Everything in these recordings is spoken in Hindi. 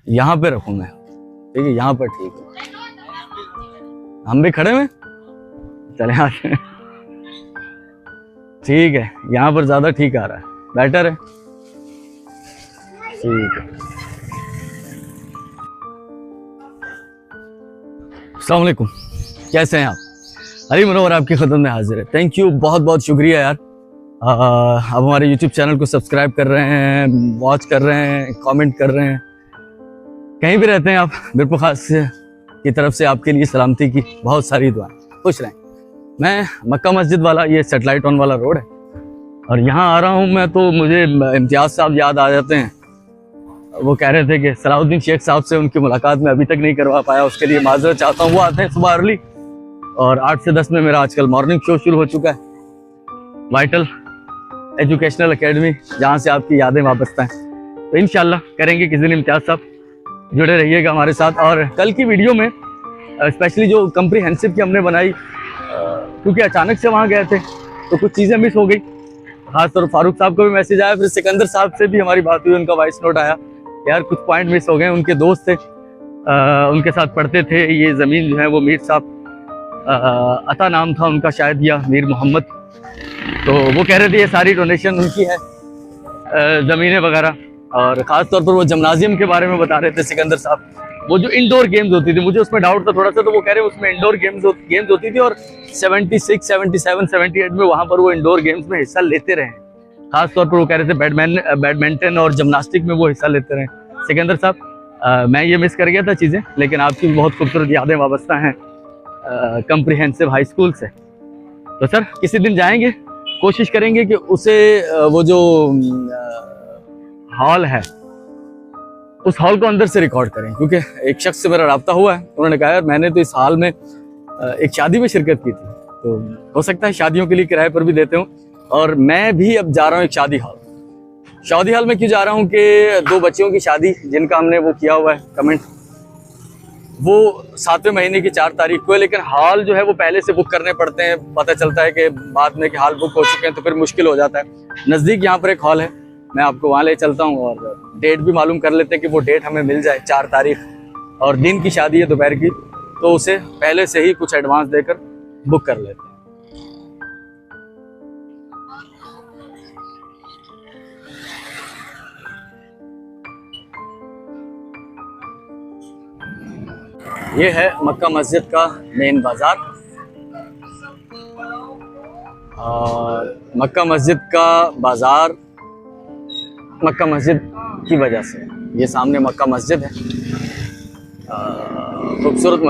यहाँ पे रखूँ मैं, ठीक है, यहाँ पर ठीक है। हम भी खड़े में चले आते हैं, ठीक है, यहाँ पर ज्यादा ठीक आ रहा है, बेटर है, ठीक है। अस्सलाम वालेकुम, कैसे हैं आप? अली मुनव्वर आपकी खिदमत में हाजिर है। थैंक यू, बहुत बहुत शुक्रिया यार। आप हमारे यूट्यूब चैनल को सब्सक्राइब कर रहे हैं, वॉच कर रहे हैं, कमेंट कर रहे हैं, कहीं भी रहते हैं आप, बिरपुर खास की तरफ से आपके लिए सलामती की बहुत सारी दुआएं, खुश रहें। मैं मक्का मस्जिद वाला, ये सेटेलाइट ऑन वाला रोड है, और यहाँ आ रहा हूँ मैं तो मुझे इम्तियाज़ साहब याद आ जाते हैं। वो कह रहे थे कि सलाउद्दीन शेख साहब से उनकी मुलाकात मैं अभी तक नहीं करवा पाया, उसके लिए माजरत चाहता हूँ। वो आते हैं सुबह अर्ली, और 8 से 10 में मेरा आजकल मॉर्निंग शो शुरू हो चुका है, वाइटल एजुकेशनल एकेडमी, जहाँ से आपकी यादें वाबस्ता हैं। तो इंशाल्लाह करेंगे किसी दिन इम्तियाज़ साहब, जुड़े रहिएगा हमारे साथ। और कल की वीडियो में स्पेशली जो कम्प्रीहेंसिव की हमने बनाई, क्योंकि अचानक से वहाँ गए थे तो कुछ चीज़ें मिस हो गई। खासतौर फारूक साहब को भी मैसेज आया, फिर सिकंदर साहब से भी हमारी बात हुई, उनका वॉइस नोट आया, यार कुछ पॉइंट मिस हो गए। उनके दोस्त थे, उनके साथ पढ़ते थे, ये ज़मीन जो है वो मीर साहब, अता नाम था उनका शायद, या मीर मोहम्मद, तो वो कह रहे थे ये सारी डोनेशन उनकी है, ज़मीनें वगैरह। और ख़ास तौर पर वो जिम्नाजियम के बारे में बता रहे थे सिकंदर साहब, वो जो इंडोर गेम्स होती थी, मुझे उसमें डाउट था थोड़ा सा, तो वो कह रहे उसमें इंडोर गेम्स होती थी, और 76, 77, 78 में वहाँ पर वो इंडोर गेम्स में हिस्सा लेते रहे। खास तौर पर वो कह रहे थे बैडमिंटन और जिम्नास्टिक में वो हिस्सा लेते रहे। सिकंदर साहब, मैं ये मिस कर गया था चीज़ें, लेकिन आपकी बहुत खूबसूरत यादें वाबस्ता हैं कम्प्रीहेंसिव हाई स्कूल से। तो सर किसी दिन जाएंगे, कोशिश करेंगे कि उसे वो जो हॉल है उस हॉल को अंदर से रिकॉर्ड करें, क्योंकि एक शख्स से मेरा राब्ता हुआ है, उन्होंने कहा यार मैंने तो इस हॉल में एक शादी में शिरकत की थी, तो हो सकता है शादियों के लिए किराए पर भी देते हूँ। और मैं भी अब जा रहा हूँ एक शादी हॉल में। क्यों जा रहा हूँ कि 2 बच्चियों की शादी जिनका हमने वो किया हुआ है कमेंट, वो 7वें महीने की 4 तारीख को है, लेकिन हॉल जो है वो पहले से बुक करने पड़ते हैं। पता चलता है कि बाद में कि हॉल बुक हो चुके हैं तो फिर मुश्किल हो जाता है। नज़दीक यहाँ पर एक हॉल है, मैं आपको वहाँ ले चलता हूँ, और डेट भी मालूम कर लेते हैं कि वो डेट हमें मिल जाए, 4 तारीख, और दिन की शादी है दोपहर की, तो उसे पहले से ही कुछ एडवांस देकर बुक कर लेते हैं। ये है मक्का मस्जिद का मेन बाजार, और मक्का मस्जिद का बाजार मक्का मस्जिद की वजह से, ये सामने मक्का मस्जिद है, खूबसूरत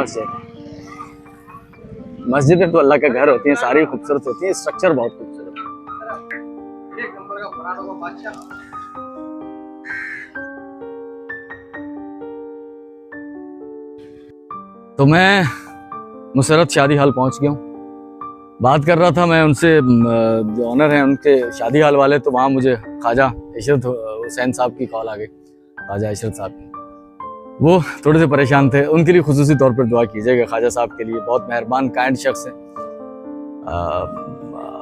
मस्जिदें तो अल्लाह का घर होती हैं, सारी खूबसूरत होती हैं, स्ट्रक्चर बहुत खूबसूरत है। तो मैं मुसरत शादी हॉल पहुंच गया हूँ। बात कर रहा था मैं उनसे, जो ऑनर हैं उनके शादी हॉल वाले, तो वहाँ मुझे ख्वाजा इशरत हुसैन साहब की कॉल आ गई, ख्वाजा इशरत साहब की। वो थोड़े से परेशान थे, उनके लिए खुसूसी तौर पर दुआ कीजिएगा। ख्वाजा साहब के लिए बहुत मेहरबान काइंड शख्स हैं,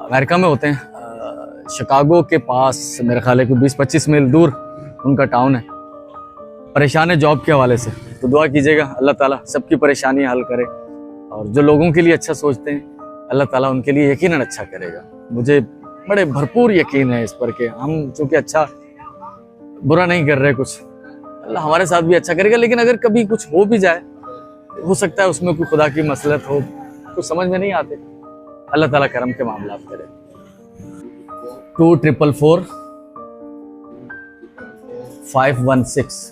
अमेरिका में होते हैं, शिकागो के पास मेरे ख्याल है कि 20-25 मील दूर उनका टाउन है। परेशान है जॉब के हवाले से, तो दुआ कीजिएगा अल्लाह ताला सबकी परेशानी हल करे, और जो लोगों के लिए अच्छा सोचते हैं अल्लाह ताला उनके लिए यकीनन अच्छा करेगा। मुझे बड़े भरपूर यकीन है इस पर कि हम चूँकि अच्छा बुरा नहीं कर रहे, कुछ अल्लाह हमारे साथ भी अच्छा करेगा। लेकिन अगर कभी कुछ हो भी जाए, हो सकता है उसमें कोई खुदा की मसलत हो, कुछ समझ में नहीं आते, अल्लाह ताला करम के मामला करे। 2444 516,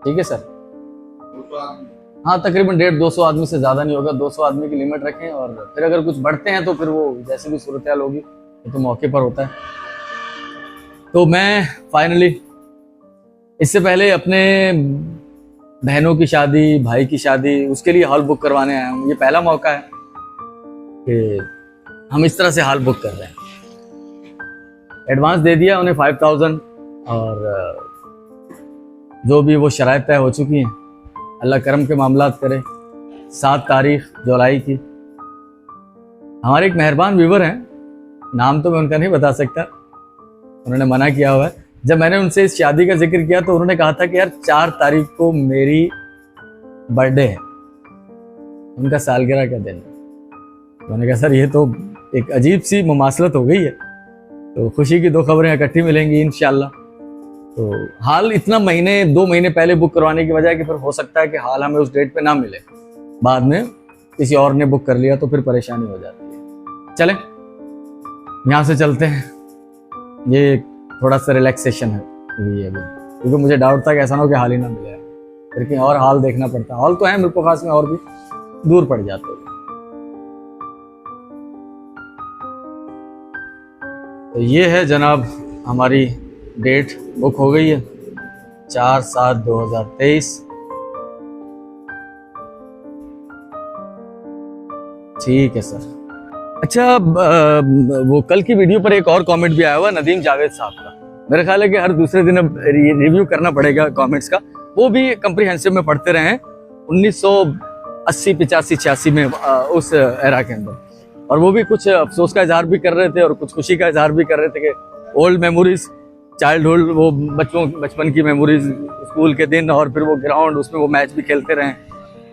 ठीक है सर? हाँ, तकरीबन 150-200 आदमी से ज़्यादा नहीं होगा, 200 आदमी की लिमिट रखें, और फिर अगर कुछ बढ़ते हैं तो फिर वो जैसे भी सूरत हाल होगी तो मौके पर होता है। तो मैं फाइनली इससे पहले अपने बहनों की शादी, भाई की शादी, उसके लिए हॉल बुक करवाने आया हूँ। ये पहला मौका है कि हम इस तरह से हॉल बुक कर रहे हैं। एडवांस दे दिया उन्हें 5000, और जो भी वो शराइत तय हो चुकी हैं, अल्लाह करम के मामलात करे। 7 तारीख जुलाई की हमारे एक मेहरबान व्यूवर हैं, नाम तो मैं उनका नहीं बता सकता, उन्होंने मना किया हुआ है, जब मैंने उनसे इस शादी का जिक्र किया तो उन्होंने कहा था कि यार 4 तारीख को मेरी बर्थडे है, उनका सालगिरह का दिन है। मैंने कहा सर ये तो एक अजीब सी मुमासलत हो गई है, तो खुशी की 2 खबरें इकट्ठी मिलेंगी इंशाल्लाह। तो हाल इतना महीने 2 महीने पहले बुक करवाने की वजह है कि फिर हो सकता है कि हाल हमें उस डेट पे ना मिले, बाद में किसी और ने बुक कर लिया तो फिर परेशानी हो जाती है। चलें यहाँ से चलते हैं, ये थोड़ा सा रिलैक्सेशन है ये भी, क्योंकि मुझे डाउट था कि ऐसा ना हो कि हाल ही ना मिले, फिर कहीं और हाल देखना पड़ता। हाल तो है मिरपुर खास में और भी दूर पड़ जाते हैं। तो ये है जनाब हमारी डेट बुक हो गई है 4/7/2023। ठीक है सर। अच्छा वो कल की वीडियो पर एक और कमेंट भी आया हुआ नदीम जावेद साहब का, मेरा ख्याल है कि हर दूसरे दिन अब रिव्यू करना पड़ेगा कमेंट्स का। वो भी कंप्रीहेंसिव में पढ़ते रहे हैं 1980, 85, 86 में उस एरा के अंदर, और वो भी कुछ अफसोस का इजहार भी कर रहे थे और कुछ खुशी का इजहार भी कर रहे थे कि ओल्ड मेमोरीज, चाइल्डहुड, वो बचपन की मेमोरीज, स्कूल के दिन और फिर वो ग्राउंड, उसमें वो मैच भी खेलते रहे।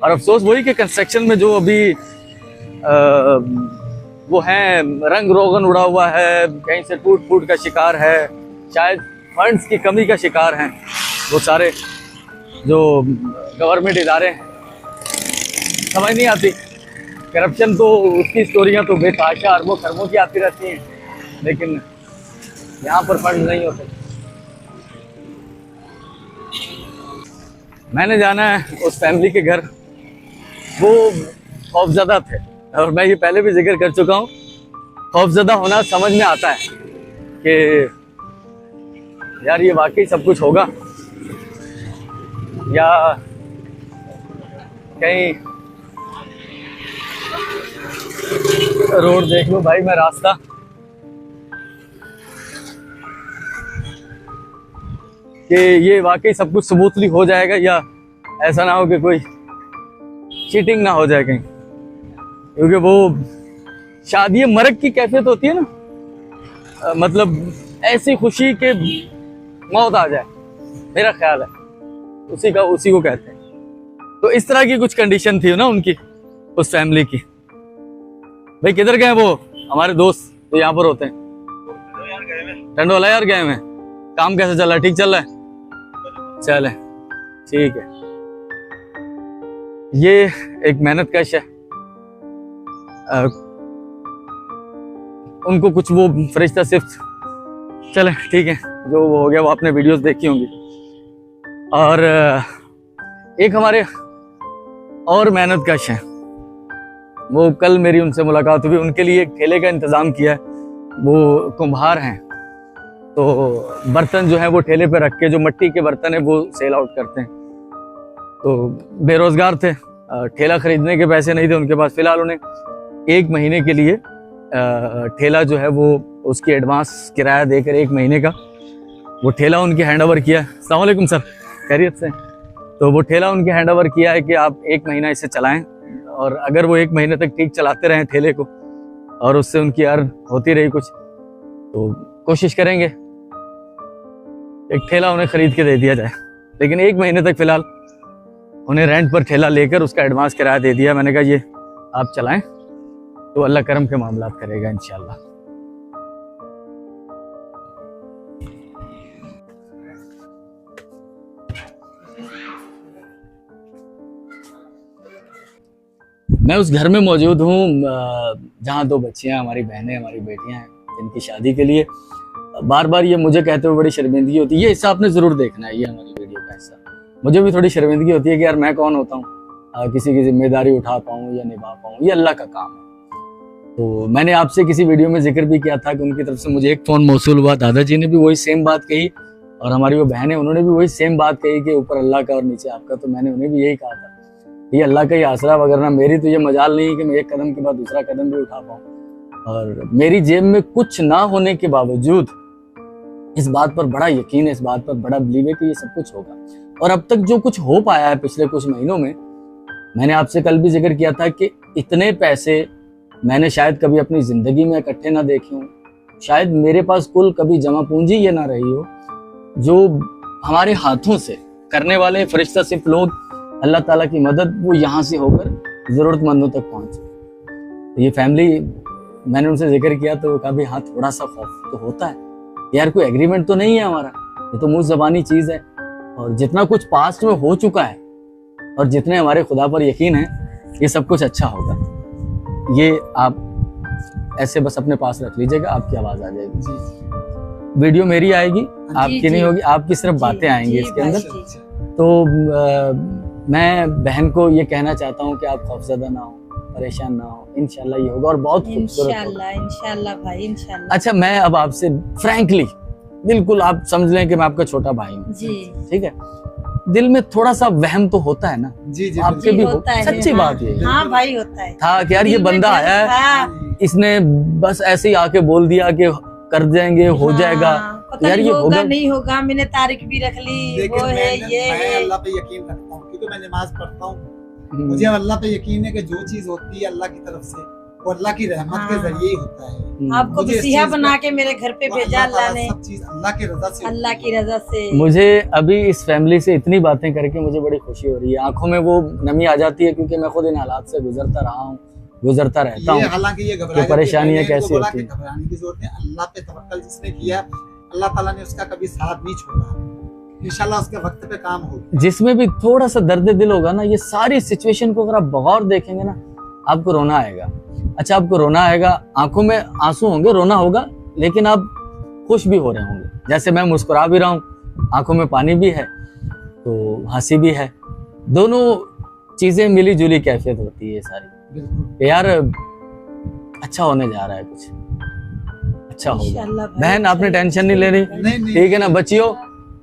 और अफसोस वही कि कंस्ट्रक्शन में जो अभी वो है रंग रोगन उड़ा हुआ है, कहीं से टूट फूट का शिकार है, शायद फंड्स की कमी का शिकार हैं वो सारे जो गवर्नमेंट इदारे हैं। समझ नहीं आती, करप्शन तो उसकी स्टोरियां तो बेतहाशा अरबों खरबों की आती रहती हैं, लेकिन यहाँ पर फंड नहीं होते। मैंने जाना है उस फैमिली के घर, वो खौफजदा थे और मैं ये पहले भी जिक्र कर चुका हूँ। खौफजदा होना समझ में आता है कि यार ये वाकई सब कुछ होगा या कहीं रोड देख लो भाई, मैं रास्ता कि ये वाकई सब कुछ स्मूथली हो जाएगा या ऐसा ना हो कि कोई चीटिंग ना हो जाए कहीं, क्योंकि वो शादी मरग की कैफियत होती है ना, मतलब ऐसी खुशी के मौत आ जाए, मेरा ख्याल है उसी को कहते हैं। तो इस तरह की कुछ कंडीशन थी ना उनकी, उस फैमिली की। भाई किधर गए वो हमारे दोस्त जो यहाँ पर होते हैं? टंडोला यार गए हैं। काम कैसे चल रहा है? ठीक चल रहा है? चले ठीक है। ये एक मेहनत कश है, उनको कुछ वो फरिश्ता सिर्फ, चले ठीक है, जो वो हो गया वो आपने वीडियोस देखी होंगी। और एक हमारे और मेहनत कश हैं, वो कल मेरी उनसे मुलाकात हुई, उनके लिए एक ठेले का इंतज़ाम किया है। वो कुम्हार हैं, तो बर्तन जो है वो ठेले पे रख के, जो मिट्टी के बर्तन है वो सेल आउट करते हैं। तो बेरोजगार थे, ठेला खरीदने के पैसे नहीं थे उनके पास। फिलहाल उन्हें 1 महीने के लिए ठेला जो है वो उसकी एडवांस किराया देकर 1 महीने का वो ठेला उनके हैंड ओवर किया। अस्सलाम वालेकुम सर, खैरियत से? तो वो ठेला उनके हैंड ओवर किया है कि आप 1 महीना इसे चलाएं, और अगर वो 1 महीने तक ठीक चलाते रहें ठेले को और उससे उनकी अर्न होती रही कुछ, तो कोशिश करेंगे एक ठेला उन्हें खरीद के दे दिया जाए। लेकिन 1 महीने तक फिलहाल उन्हें रेंट पर ठेला लेकर उसका एडवांस किराया दे दिया। मैंने कहा ये आप चलाएं तो अल्लाह करम के मामला करेगा इंशाल्लाह। मैं उस घर में मौजूद हूँ जहाँ 2 बच्चियाँ, हमारी बहनें, हमारी बेटियाँ हैं, जिनकी शादी के लिए बार बार ये मुझे कहते हुए बड़ी शर्मिंदगी होती है। ये हिस्सा आपने जरूर देखना है, ये हमारी वीडियो का हिस्सा। मुझे भी थोड़ी शर्मिंदगी होती है कि यार मैं कौन होता हूँ किसी की जिम्मेदारी उठा पाऊँ या निभा पाऊँ, ये अल्लाह का काम है। तो मैंने आपसे किसी वीडियो में जिक्र भी किया था कि उनकी तरफ से मुझे एक फ़ोन मौसूल हुआ, दादाजी ने भी वही सेम बात कही और हमारी वो बहनें, उन्होंने भी वही सेम बात कही कि ऊपर अल्लाह का और नीचे आपका। तो मैंने उन्हें भी यही कहा था, ये अल्लाह का ही आसरा, वगरना मेरी तो ये मजाल नहीं है कि मैं एक कदम के बाद दूसरा कदम भी उठा पाऊँ। और मेरी जेब में कुछ ना होने के बावजूद इस बात पर बड़ा यकीन है, इस बात पर बड़ा बिलीव है कि ये सब कुछ होगा। और अब तक जो कुछ हो पाया है पिछले कुछ महीनों में, मैंने आपसे कल भी जिक्र किया था कि इतने पैसे मैंने शायद कभी अपनी जिंदगी में इकट्ठे ना देखे हों, शायद मेरे पास कुल कभी जमा पूंजी ये ना रही हो जो हमारे हाथों से करने वाले फरिश्ता सिर्फ लोग, अल्लाह ताला की मदद, वो यहाँ से होकर ज़रूरतमंदों तक पहुँचे। ये फैमिली, मैंने उनसे जिक्र किया तो कभी हाँ थोड़ा सा खौफ तो होता है यार, कोई एग्रीमेंट तो नहीं है हमारा, ये तो मुझ ज़बानी चीज़ है, और जितना कुछ पास्ट में हो चुका है और जितने हमारे खुदा पर यकीन है, ये सब कुछ अच्छा होगा। ये आप ऐसे बस अपने पास रख लीजिएगा, आपकी आवाज़ आ जाएगी। जी, वीडियो मेरी आएगी, आपकी नहीं होगी, आपकी सिर्फ बातें आएंगी इसके अंदर। तो मैं बहन को ये कहना चाहता हूँ कि आप खौफज़दा ना हो, परेशान ना हो, इंशाल्लाह ये होगा और बहुत खूबसूरत होगा। इंशाल्लाह भाई, इंशाल्लाह। अच्छा, मैं अब आपसे फ्रैंकली, बिल्कुल आप समझ लें कि मैं आपका छोटा भाई हूँ, ठीक है, दिल में थोड़ा सा वहम तो होता है ना? जी जी, आपके भी होता है, सच्ची हाँ, बात ये हाँ भाई होता है। था कि यार ये बंदा आया है, इसने बस ऐसे ही आके बोल दिया कि कर देंगे, हो जाएगा, पता यार नहीं ये होगा होगा नहीं होगा, मैंने तारीख भी रख ली, वो है ये मैं है। अल्लाह पे यकीन रखता हूँ क्योंकि मैं नमाज पढ़ता हूँ। मुझे अल्लाह पे यकीन है कि जो चीज होती है अल्लाह की तरफ से, वो अल्लाह की रहमत के जरिए ही होता है। आपको मसीहा बना के मेरे घर पे भेजा अल्लाह ने, सब चीज अल्लाह की रजा से, अल्लाह की रजा से। मुझे अभी इस फैमिली से इतनी बातें करके मुझे बड़ी खुशी हो रही है, आंखों में वो नमी आ जाती है, क्योंकि मैं खुद इन हालात से गुजरता रहा हूँ, गुजरता रहता हूँ। हालांकि ये परेशानियां कैसी होती है, घबराने की जरूरत है। अल्लाह पे तवक्कल जिसने किया, अल्लाह ताला ने उसका कभी साथ नहीं छोड़ा, इंशाल्लाह उसके वक्त पे काम होगा। जिसमें भी थोड़ा सा दर्द दिल होगा ना, ये सारी सिचुएशन को अगर आप बगौर देखेंगे ना, आपको रोना आएगा। अच्छा, आपको रोना आएगा, आंखों में आंसू होंगे, रोना होगा, लेकिन आप खुश भी हो रहे होंगे। जैसे मैं मुस्कुरा भी रहा हूँ, आंखों में पानी भी है, तो हंसी भी है, दोनों चीजें मिली जुली कैफियत होती है सारी। यार अच्छा होने जा रहा है, कुछ अच्छा होगा। बहन आपने टेंशन नहीं लेनी, ठीक है ना? बच्चियों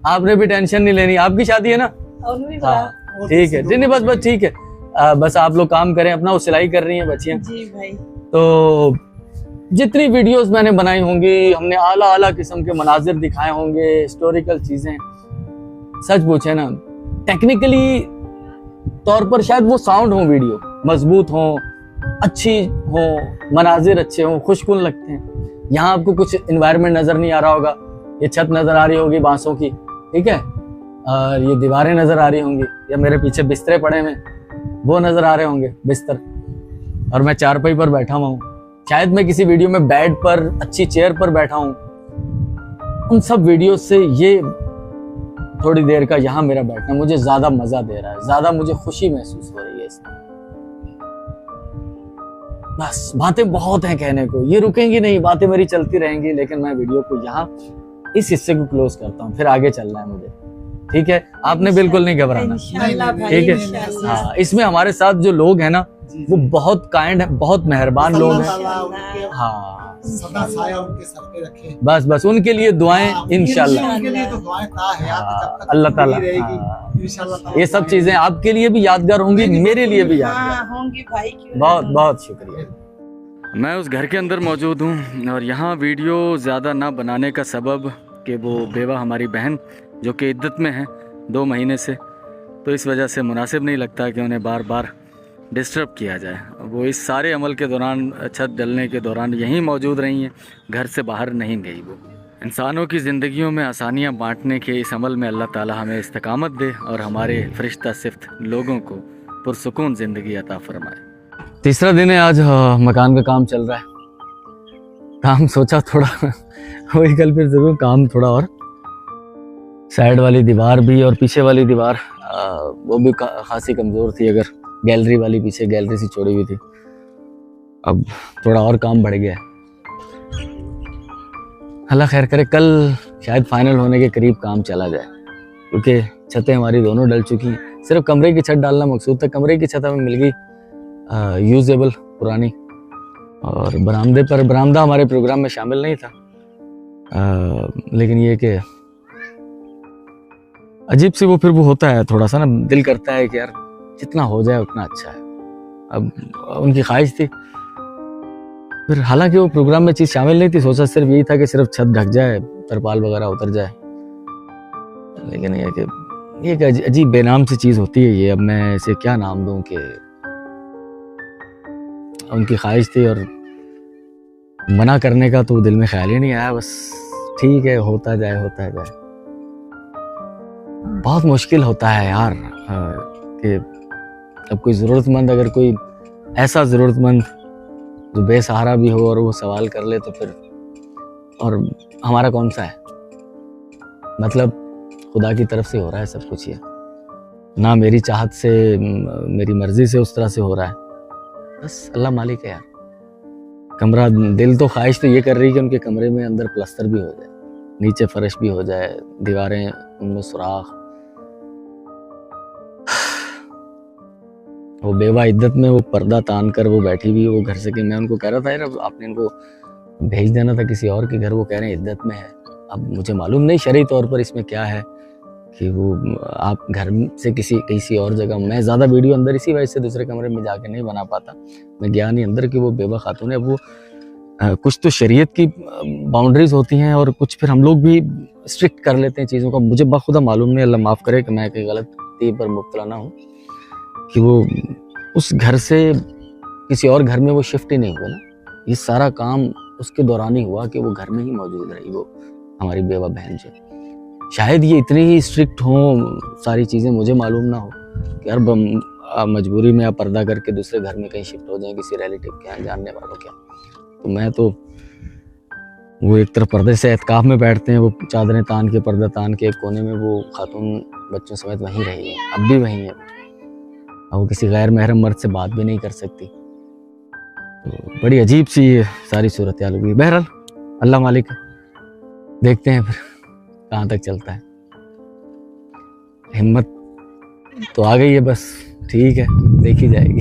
आपने भी टेंशन नहीं लेनी, आपकी शादी है ना? हाँ ठीक है, नहीं बस ठीक है, बस आप लोग काम करें अपना। वो सिलाई कर रही हैं बच्चियां जी भाई। तो जितनी वीडियोस मैंने बनाई होंगी, हमने आला आला किस्म के मनाजिर दिखाए होंगे, हिस्टोरिकल चीजें, सच पूछे ना टेक्निकली तौर पर शायद वो साउंड हो, वीडियो मजबूत हो, अच्छी हो, मनाजिर अच्छे हो, खुशकुन लगते हैं। यहाँ आपको कुछ इन्वायरमेंट नजर नहीं आ रहा होगा, ये छत नजर आ रही होगी बांसों की, ठीक है, और ये दीवारें नजर आ रही होंगी, या मेरे पीछे बिस्तरे पड़े हैं वो नजर आ रहे होंगे बिस्तर, और मैं चारपाई पर बैठा हुआ हूँ, शायद मैं किसी वीडियो में बेड पर अच्छी चेयर पर बैठा हूँ। उन सब वीडियो से ये थोड़ी देर का यहाँ मेरा बैठना मुझे ज्यादा मजा दे रहा है, ज्यादा मुझे खुशी महसूस हो रही है इसमें। बस बातें बहुत हैं कहने को, ये रुकेंगी नहीं, बातें मेरी चलती रहेंगी, लेकिन मैं वीडियो को यहाँ इस हिस्से को क्लोज करता हूँ, फिर आगे चलना है मुझे, ठीक है? आपने बिल्कुल नहीं घबराना, ठीक है? हाँ, इसमें हमारे साथ जो लोग हैं ना, वो बहुत काइंड है, बहुत मेहरबान लोग हैं। हाँ, सदा साया उनके सर पे रखे। बस उनके लिए दुआएं इंशाल्लाह, अल्लाह ताला, ये सब चीजें आपके लिए भी यादगार होंगी, मेरे लिए भी यादगार होंगी भाई। बहुत बहुत शुक्रिया। मैं उस घर के अंदर मौजूद हूँ, और यहाँ वीडियो ज़्यादा ना बनाने का सबब कि वो बेवा हमारी बहन जो कि इद्दत में है 2 महीने से, तो इस वजह से मुनासिब नहीं लगता कि उन्हें बार बार डिस्टर्ब किया जाए। वो इस सारे अमल के दौरान, छत डलने के दौरान यहीं मौजूद रही हैं, घर से बाहर नहीं गई। वो इंसानों की ज़िंदगियों में आसानियाँ बांटने के इस अमल में अल्लाह ताला हमें इस्तकामत दे, और हमारे फरिश्ता सिफ्त लोगों को पुरसुकून ज़िंदगी अता फरमाए। तीसरा दिन है आज, मकान का काम चल रहा है। काम सोचा थोड़ा वही कल फिर ज़रूर काम थोड़ा, और साइड वाली दीवार भी और पीछे वाली दीवार वो भी खासी कमज़ोर थी, अगर गैलरी वाली पीछे गैलरी सी छोड़ी हुई थी, अब थोड़ा और काम बढ़ गया है। अल्लाह खैर करे, कल शायद फाइनल होने के करीब काम चला जाए, क्योंकि छतें हमारी दोनों डल चुकी हैं। सिर्फ कमरे की छत डालना मकसूद था, कमरे की छत हमें मिल गई यूजेबल पुरानी, और बरामदा हमारे प्रोग्राम में शामिल नहीं था, लेकिन ये कि अजीब सी वो फिर वो होता है, थोड़ा सा ना दिल करता है कि यार जितना हो जाए उतना अच्छा है। अब उनकी ख्वाहिश थी, फिर हालांकि वो प्रोग्राम में चीज़ शामिल नहीं थी, सोचा सिर्फ यही था कि सिर्फ छत ढक जाए, तरपाल वगैरह उतर जाए, लेकिन ये कि एक अजीब बेनाम सी चीज़ होती है ये। अब मैं इसे क्या नाम दूं कि उनकी ख्वाहिश थी, और मना करने का तो दिल में ख्याल ही नहीं आया, बस ठीक है होता जाए। बहुत मुश्किल होता है यार कि अब कोई ज़रूरतमंद, अगर कोई ऐसा ज़रूरतमंद जो बेसहारा भी हो और वो सवाल कर ले तो फिर, और हमारा कौन सा है, मतलब खुदा की तरफ से हो रहा है सब कुछ, ये ना मेरी चाहत से, मेरी मर्जी से उस तरह से हो रहा है, बस अल्लाह मालिक है यार। कमरा, दिल तो ख्वाहिश तो ये कर रही है कि उनके कमरे में अंदर प्लस्तर भी हो जाए, नीचे फर्श भी हो जाए, दीवारें उनमें सुराख, वो बेवा इद्दत में वो पर्दा तान कर वो बैठी हुई वो घर से, कि मैं उनको कह रहा था यार आपने इनको भेज देना था किसी और के घर, वो कह रहे हैं इद्दत में है। अब मुझे मालूम नहीं शरई तौर पर इसमें क्या है कि वो आप घर से किसी और जगह, मैं ज़्यादा वीडियो अंदर इसी वजह से दूसरे कमरे में जाके नहीं बना पाता, मैं गया नहीं अंदर कि वो बेवा खातून है, वो कुछ तो शरीयत की बाउंड्रीज होती हैं और कुछ फिर हम लोग भी स्ट्रिक्ट कर लेते हैं चीज़ों का। मुझे बखुदा मालूम नहीं, अल्लाह माफ़ करे कि मैं कोई गलती पर मुब्तला ना हूँ, कि वो उस घर से किसी और घर में वो शिफ्ट ही नहीं हुए ना, ये सारा काम उसके दौरान ही हुआ कि वो घर में ही मौजूद रही, वो हमारी बेवा बहन जो, शायद ये इतनी ही स्ट्रिक्ट हों सारी चीज़ें, मुझे मालूम ना हो कि यार मजबूरी में आप पर्दा करके दूसरे घर में कहीं शिफ्ट हो जाएं किसी रिलेटिव के यहाँ, जानने वालों के। तो मैं तो वो एक तरफ पर्दे से एहतिकाफ में बैठते हैं, वो चादरें तान के, पर्दा तान के एक कोने में वो खातून बच्चों समेत वहीं रही है, अब भी वहीं है, और वो किसी गैर महरम मर्द से बात भी नहीं कर सकती। तो बड़ी अजीब सी ये सारी सूरत हाल हुई। बहरहाल अल्लाह मालिक, देखते हैं फिर कहाँ तक चलता है। हिम्मत तो आ गई है, बस ठीक है, देखी जाएगी।